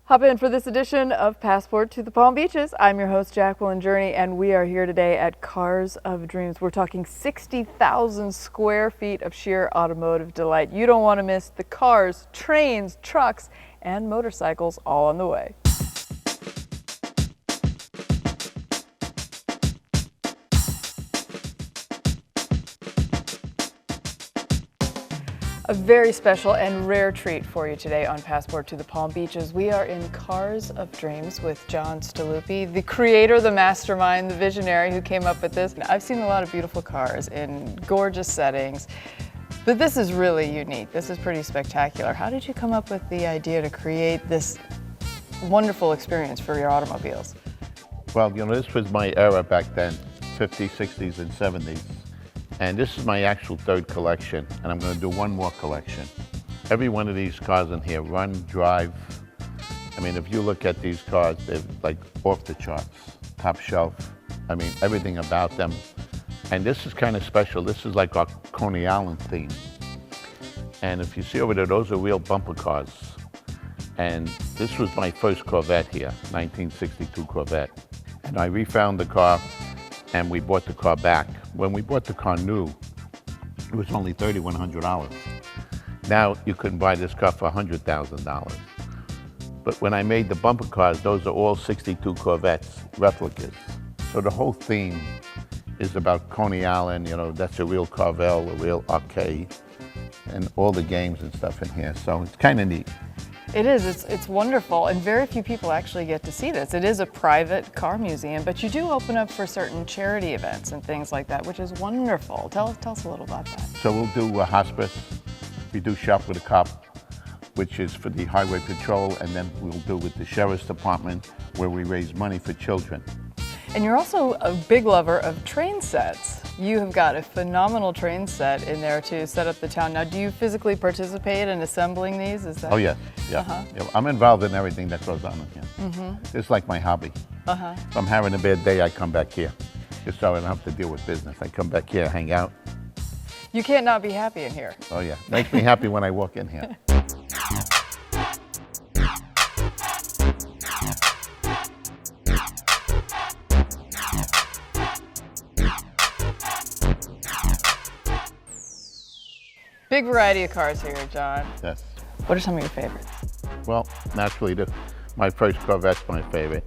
Hop in for this edition of Passport to the Palm Beaches. I'm your host, Jacqueline Journey, and we are here today at Cars of Dreams. We're talking 60,000 square feet of sheer automotive delight. You don't want to miss the cars, trains, trucks, and motorcycles all on the way. A very special and rare treat for you today on Passport to the Palm Beaches. We are in Cars of Dreams with John Staluppi, the creator, the mastermind, the visionary who came up with this. I've seen a lot of beautiful cars in gorgeous settings, but this is really unique. This is pretty spectacular. How did you come up with the idea to create this wonderful experience for your automobiles? Well, this was my era back then, 50s, 60s, and 70s. And this is my actual third collection, and I'm going to do one more collection. Every one of these cars in here, run, drive. I mean, if you look at these cars, they're like off the charts, top shelf. I mean, everything about them. And this is kind of special. This is like our Coney Island theme. And if you see over there, those are real bumper cars. And this was my first Corvette here, 1962 Corvette. And I refound the car, and we bought the car back. When we bought the car new, it was only $3,100. Now you couldn't buy this car for $100,000. But when I made the bumper cars, those are all 62 Corvettes, replicas. So the whole theme is about Coney Island, that's a real Carvel, a real arcade, and all the games and stuff in here. So it's kind of neat. It is. It's wonderful, and very few people actually get to see this. It is a private car museum, but you do open up for certain charity events and things like that, which is wonderful. Tell us a little about that. So we'll do hospice. We do Shop with a Cop, which is for the Highway Patrol, and then we'll do with the Sheriff's Department, where we raise money for children. And you're also a big lover of train sets. You have got a phenomenal train set in there to set up the town. Now, do you physically participate in assembling these? Is that? Oh, yeah. Yeah. I'm involved in everything that goes on in here. It's like my hobby. If I'm having a bad day, I come back here, just so I don't have to deal with business. I come back here, hang out. You can't not be happy in here. Oh, yeah. Makes me happy when I walk in here. Big variety of cars here, John. Yes. What are some of your favorites? Well, naturally, my first Corvette's my favorite.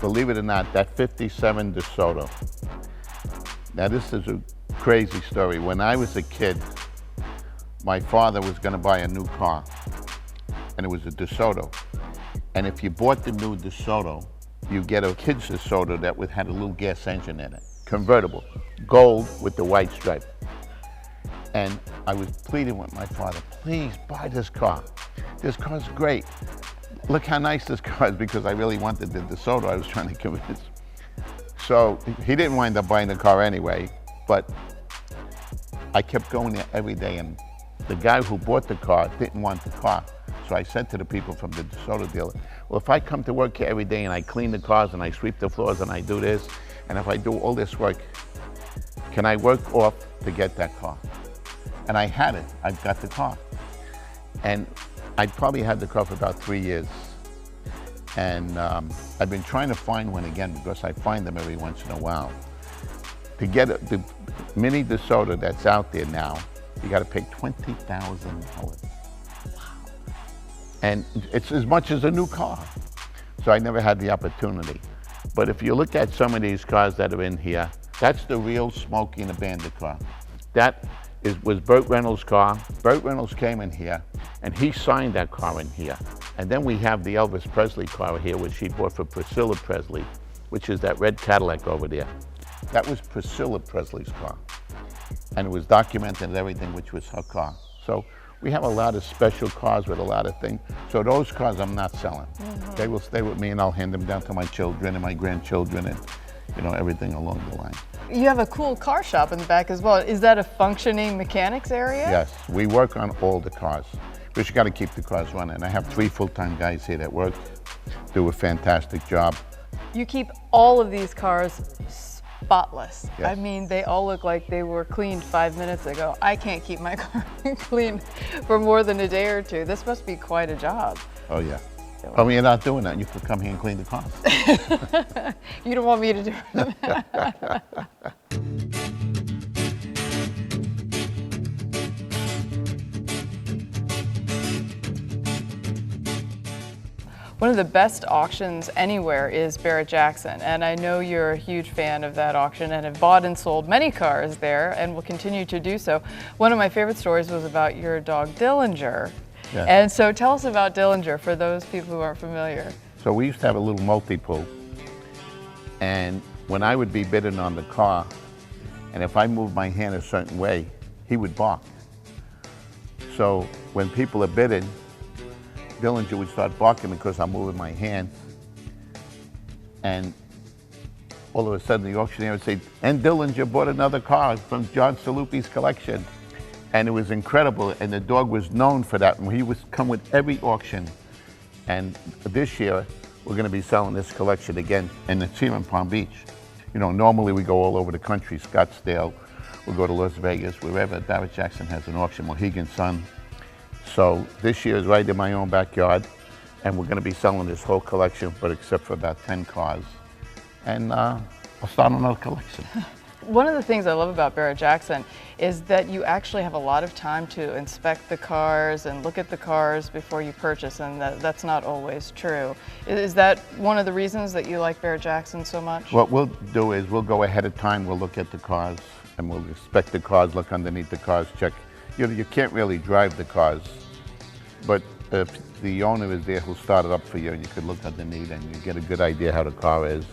Believe it or not, that 57 DeSoto. Now, this is a crazy story. When I was a kid, my father was going to buy a new car, and it was a DeSoto. And if you bought the new DeSoto, you get a kid's DeSoto that had a little gas engine in it, convertible, gold with the white stripe. And I was pleading with my father, please buy this car. This car's great. Look how nice this car is, because I really wanted the DeSoto. I was trying to convince. So he didn't wind up buying the car anyway, but I kept going there every day, and the guy who bought the car didn't want the car. So I said to the people from the DeSoto dealer, well, if I come to work here every day and I clean the cars and I sweep the floors and I do this, and if I do all this work, can I work off to get that car? And I had it. I've got the car. And I probably had the car for about 3 years. And I've been trying to find one again, because I find them every once in a while. To get the Mini DeSoto that's out there now, you got to pay $20,000. Wow. And it's as much as a new car. So I never had the opportunity. But if you look at some of these cars that are in here, that's the real Smokey and the Bandit car. That was Burt Reynolds' car. Burt Reynolds came in here, and he signed that car in here. And then we have the Elvis Presley car here, which he bought for Priscilla Presley, which is that red Cadillac over there. That was Priscilla Presley's car. And it was documented and everything, which was her car. So we have a lot of special cars with a lot of things. So those cars I'm not selling. They will stay with me, and I'll hand them down to my children and my grandchildren, and everything along the line. You have a cool car shop in the back as well. Is that a functioning mechanics area? Yes, we work on all the cars, but you got to keep the cars running. I have 3 full-time guys here that work, do a fantastic job. You keep all of these cars spotless. Yes. I mean, they all look like they were cleaned 5 minutes ago. I can't keep my car clean for more than a day or two. This must be quite a job. Oh yeah. Oh, you're not doing that. You could come here and clean the cars. You don't want me to do it. One of the best auctions anywhere is Barrett-Jackson, and I know you're a huge fan of that auction and have bought and sold many cars there and will continue to do so. One of my favorite stories was about your dog Dillinger. Yeah. And so tell us about Dillinger for those people who aren't familiar. So we used to have a little multi-pool, and when I would be bidding on the car, and if I moved my hand a certain way, he would bark. So when people are bidding, Dillinger would start barking because I'm moving my hand, and all of a sudden the auctioneer would say, and Dillinger bought another car from John Staluppi's collection. And it was incredible, and the dog was known for that, and he would come with every auction. And this year, we're gonna be selling this collection again, and it's here in Palm Beach. You know, normally we go all over the country, Scottsdale, we'll go to Las Vegas, wherever Barrett-Jackson has an auction, Mohegan Sun. So this year is right in my own backyard, and we're gonna be selling this whole collection, but except for about 10 cars. And I'll start another collection. One of the things I love about Barrett-Jackson is that you actually have a lot of time to inspect the cars and look at the cars before you purchase, and that's not always true. Is that one of the reasons that you like Barrett-Jackson so much? What we'll do is we'll go ahead of time, we'll look at the cars, and we'll inspect the cars, look underneath the cars, check. You know, you can't really drive the cars, but if the owner is there who'll start it up for you, you could look underneath and you get a good idea how the car is.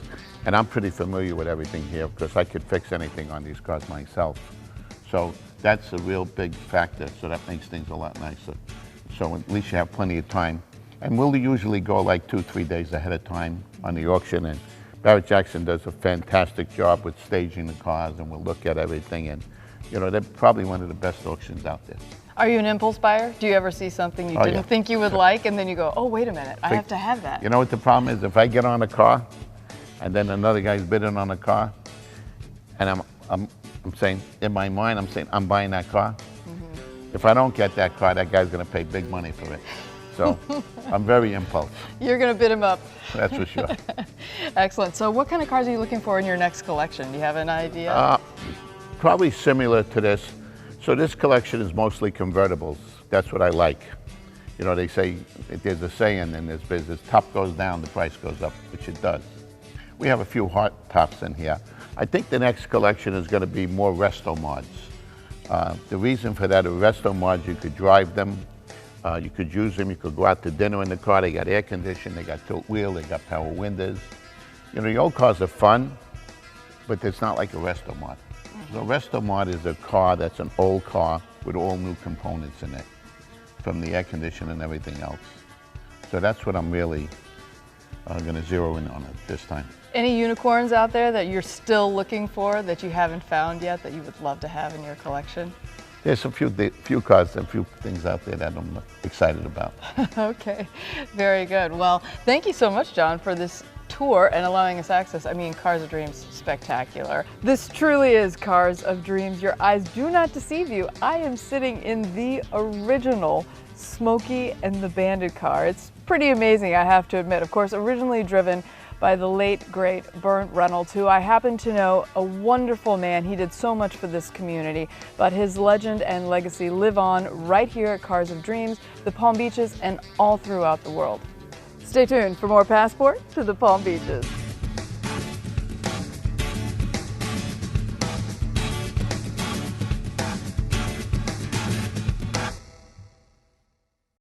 And I'm pretty familiar with everything here because I could fix anything on these cars myself. So that's a real big factor, so that makes things a lot nicer. So at least you have plenty of time. And we'll usually go like 2-3 days ahead of time on the auction, and Barrett-Jackson does a fantastic job with staging the cars, and we'll look at everything, and you know, they're probably one of the best auctions out there. Are you an impulse buyer? Do you ever see something you didn't think you would like, and then you go, oh, wait a minute, I have to have that? You know what the problem is? If I get on a car, and then another guy's bidding on a car, and I'm saying, in my mind, I'm saying, I'm buying that car. If I don't get that car, that guy's gonna pay big money for it. So I'm very impulsive. You're gonna bid him up. That's for sure. Excellent. So what kind of cars are you looking for in your next collection? Do you have an idea? Probably similar to this. So this collection is mostly convertibles. That's what I like. You know, they say, there's a saying in this business, top goes down, the price goes up, which it does. We have a few hot tops in here. I think the next collection is going to be more resto mods. The reason for that, resto mods, you could drive them, you could use them, you could go out to dinner in the car, they got air conditioning, they got tilt wheel, they got power windows. You know, the old cars are fun, but it's not like a resto mod. So a resto mod is a car that's an old car with all new components in it, from the air conditioning and everything else. So that's what I'm really going to zero in on it this time. Any unicorns out there that you're still looking for that you haven't found yet that you would love to have in your collection? There's a few cars and a few things out there that I'm excited about. Okay, very good. Well, thank you so much, John, for this tour and allowing us access. I mean, Cars of Dreams, spectacular. This truly is Cars of Dreams. Your eyes do not deceive you. I am sitting in the original Smokey and the Bandit car. It's pretty amazing, I have to admit. Of course, originally driven by the late, great Burt Reynolds, who I happen to know, a wonderful man. He did so much for this community, but his legend and legacy live on right here at Cars of Dreams, the Palm Beaches, and all throughout the world. Stay tuned for more Passport to the Palm Beaches.